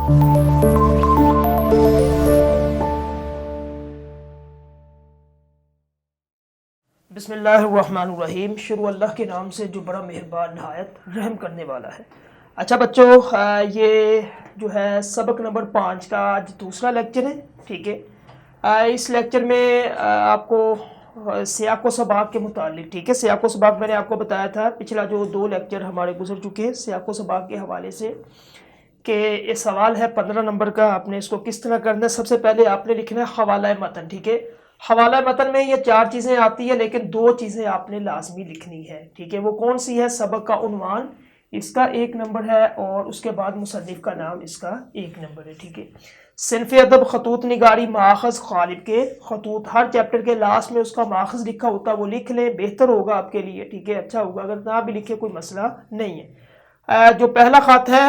بسم اللہ الرحمن الرحیم، شروع اللہ کے نام سے جو بڑا مہربان نہایت رحم کرنے والا ہے۔ اچھا بچوں، یہ جو ہے سبق نمبر 5 کا آج دوسرا لیکچر ہے، ٹھیک ہے۔ اس لیکچر میں آپ کو سیاق و سباق کے متعلق، ٹھیک ہے، سیاق و سباق میں نے آپ کو بتایا تھا پچھلا جو 2 لیکچر ہمارے گزر چکے ہیں سیاق و سباق کے حوالے سے، کہ یہ سوال ہے 15 نمبر کا، آپ نے اس کو کس طرح کرنا ہے۔ سب سے پہلے آپ نے لکھنا ہے حوالہ متن، ٹھیک ہے۔ حوالہ متن میں یہ 4 چیزیں آتی ہیں، لیکن 2 چیزیں آپ نے لازمی لکھنی ہے، ٹھیک ہے۔ وہ کون سی ہے؟ سبق کا عنوان اس کا 1 نمبر ہے، اور اس کے بعد مصنف کا نام اس کا 1 نمبر ہے، ٹھیک ہے۔ صنف ادب خطوط نگاری ماخذ غالب کے خطوط، ہر چیپٹر کے لاسٹ میں اس کا ماخذ لکھا ہوتا ہے، وہ لکھ لیں، بہتر ہوگا آپ کے لیے، ٹھیک ہے، اچھا ہوگا۔ اگر نہ بھی لکھے کوئی مسئلہ نہیں ہے۔ جو پہلا خط ہے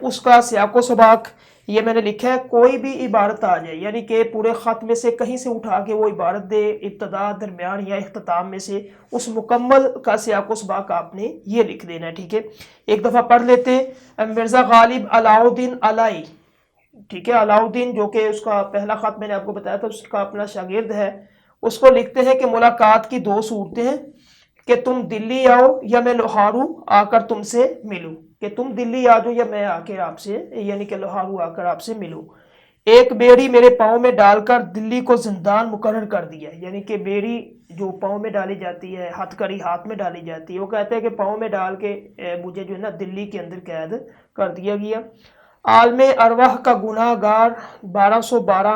اس کا سیاق و سباق یہ میں نے لکھا ہے، کوئی بھی عبارت آ جائے، یعنی کہ پورے خط میں سے کہیں سے اٹھا کے وہ عبارت دے، ابتدا، درمیان یا اختتام میں سے، اس مکمل کا سیاق و سباق آپ نے یہ لکھ دینا ہے، ٹھیک ہے۔ ایک دفعہ پڑھ لیتے ہیں۔ مرزا غالب علاء الدین علائی، ٹھیک ہے، علاء الدین جو کہ اس کا پہلا خط میں نے آپ کو بتایا تھا، اس کا اپنا شاگرد ہے، اس کو لکھتے ہیں کہ ملاقات کی 2 صورتیں ہیں، کہ تم دلی آؤ یا میں لوہارو آ کر تم سے ملوں، کہ تم دلی آ جاؤ یا میں آ کے آپ سے، یعنی کہ لوہارو آ کر آپ سے ملوں۔ ایک بیڑی میرے پاؤں میں ڈال کر دلی کو زندان مقرر کر دیا، یعنی کہ بیڑی جو پاؤں میں ڈالی جاتی ہے، ہتھ کڑی ہاتھ میں ڈالی جاتی ہے، وہ کہتے ہیں کہ پاؤں میں ڈال کے مجھے جو ہے نا دلی کے اندر قید کر دیا گیا۔ عالم ارواح کا گناہ گار 1212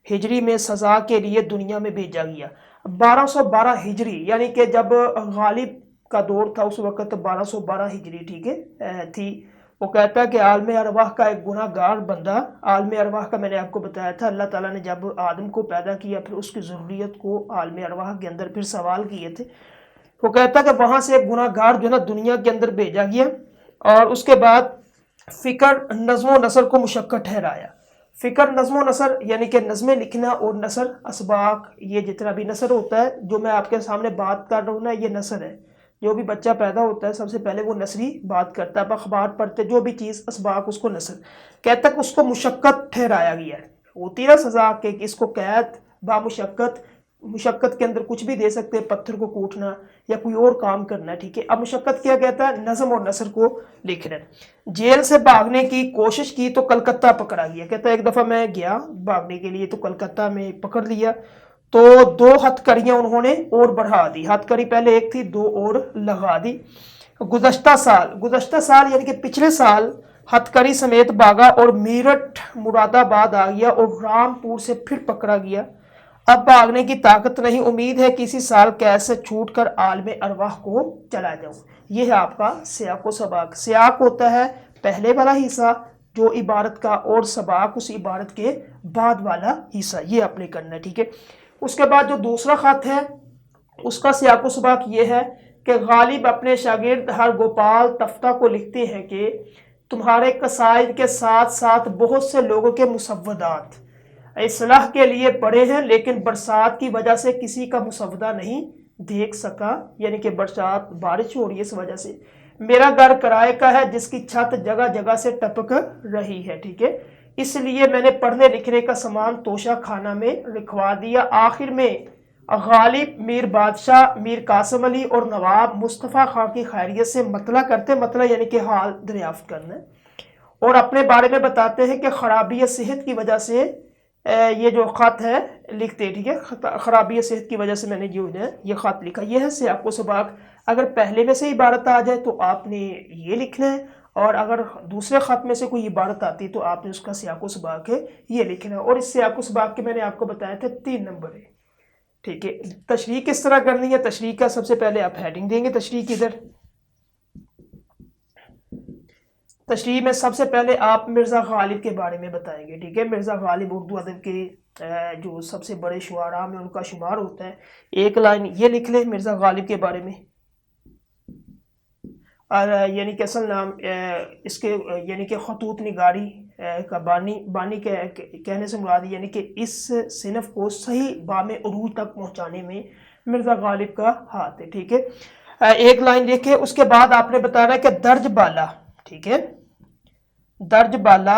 ہجری میں سزا کے لیے دنیا میں بھیجا گیا۔ 1212 ہجری یعنی کہ جب غالب کا دور تھا اس وقت 1212 ہجری، ٹھیک ہے، تھی۔ وہ کہتا ہے کہ عالم ارواح کا ایک گناہ گار بندہ، عالم ارواح کا میں نے آپ کو بتایا تھا، اللہ تعالیٰ نے جب آدم کو پیدا کیا پھر اس کی ضروریت کو عالم ارواح کے اندر پھر سوال کیے تھے، وہ کہتا ہے کہ وہاں سے ایک گناہ گار جو ہے نا دنیا کے اندر بھیجا گیا، اور اس کے بعد فکر، نظم و نثر کو مشقت ٹھہرایا۔ فکر، نظم و نثر یعنی کہ نظمیں لکھنا، اور نثر اسباق، یہ جتنا بھی نثر ہوتا ہے جو میں آپ کے سامنے بات کر رہا ہوں نا، یہ نثر ہے۔ جو بھی بچہ پیدا ہوتا ہے سب سے پہلے وہ نثری بات کرتا ہے، اخبار پڑھتے، جو بھی چیز اسباق، اس کو نثر کہتا ہے۔ کہ اس کو مشقت ٹھہرایا گیا ہے، ہوتی نا سزا کہ اس کو قید با مشقت، مشقت کے اندر کچھ بھی دے سکتے ہیں، پتھر کو کوٹنا یا کوئی اور کام کرنا ہے، ٹھیک ہے۔ اب مشقت کیا کہتا ہے؟ نظم اور نثر کو لکھنا ہے۔ جیل سے بھاگنے کی کوشش کی تو کلکتہ پکڑا گیا، کہتا ہے ایک دفعہ میں گیا بھاگنے کے لیے تو کلکتہ میں پکڑ لیا، تو 2 ہتھ کڑیاں انہوں نے اور بڑھا دی، ہتھ کڑی پہلے ایک تھی، 2 اور لگا دی۔ گزشتہ سال یعنی کہ پچھلے سال ہتھ کڑی سمیت بھاگا اور میرٹھ مراد آباد آ گیا اور رامپور سے پھر پکڑا گیا، اب بھاگنے کی طاقت نہیں، امید ہے کہ اسی سال قید سے چھوٹ کر عالم ارواح کو چلا جاؤں۔ یہ ہے آپ کا سیاق و سباق۔ سیاق ہوتا ہے پہلے والا حصہ جو عبارت کا، اور سباق اس عبارت کے بعد والا حصہ، یہ آپ نے کرنا ہے، ٹھیک ہے۔ اس کے بعد جو دوسرا خط ہے اس کا سیاق و سباق یہ ہے کہ غالب اپنے شاگرد ہرگوپال تفتہ کو لکھتے ہیں کہ تمہارے قصائد کے ساتھ ساتھ بہت سے لوگوں کے مسودات اصلاح کے لیے پڑے ہیں، لیکن برسات کی وجہ سے کسی کا مسودہ نہیں دیکھ سکا، یعنی کہ برسات، بارش ہو رہی ہے، اس وجہ سے۔ میرا گھر کرائے کا ہے جس کی چھت جگہ جگہ سے ٹپک رہی ہے، ٹھیک ہے، اس لیے میں نے پڑھنے لکھنے کا سامان توشہ خانہ میں رکھوا دیا۔ آخر میں غالب، میر بادشاہ، میر قاسم علی اور نواب مصطفیٰ خان کی خیریت سے مطلع کرتے، مطلع یعنی کہ حال دریافت کرنا، اور اپنے بارے میں بتاتے ہیں کہ خرابی صحت کی وجہ سے یہ جو خط ہے لکھتے، ٹھیک ہے، خرابی صحت کی وجہ سے میں نے جو ہے یہ خط لکھا۔ یہ ہے سیاق و سباق۔ اگر پہلے میں سے عبارت آ جائے تو آپ نے یہ لکھنا ہے، اور اگر دوسرے خط میں سے کوئی عبارت آتی تو آپ نے اس کا سیاق و سباق ہے یہ لکھنا ہے، اور اس سیاق و سباق کے میں نے آپ کو بتایا تھا 3 نمبر ہے، ٹھیک ہے۔ تشریح کس طرح کرنی ہے؟ تشریح کا سب سے پہلے آپ ہیڈنگ دیں گے، تشریح کدھر؟ تشریح میں سب سے پہلے آپ مرزا غالب کے بارے میں بتائیں گے، ٹھیک ہے۔ مرزا غالب اردو ادب کے جو سب سے بڑے شعراء میں ان کا شمار ہوتا ہے۔ 1 لائن یہ لکھ لیں مرزا غالب کے بارے میں، اور یعنی کہ اصل نام اس کے یعنی کہ خطوط نگاری کا بانی کہنے سے مراد یعنی کہ اس صنف کو صحیح بام عروج تک پہنچانے میں مرزا غالب کا ہاتھ ہے، ٹھیک ہے۔ 1 لائن لکھے، اس کے بعد آپ نے بتانا ہے کہ درج بالا، ٹھیک ہے، درج بالا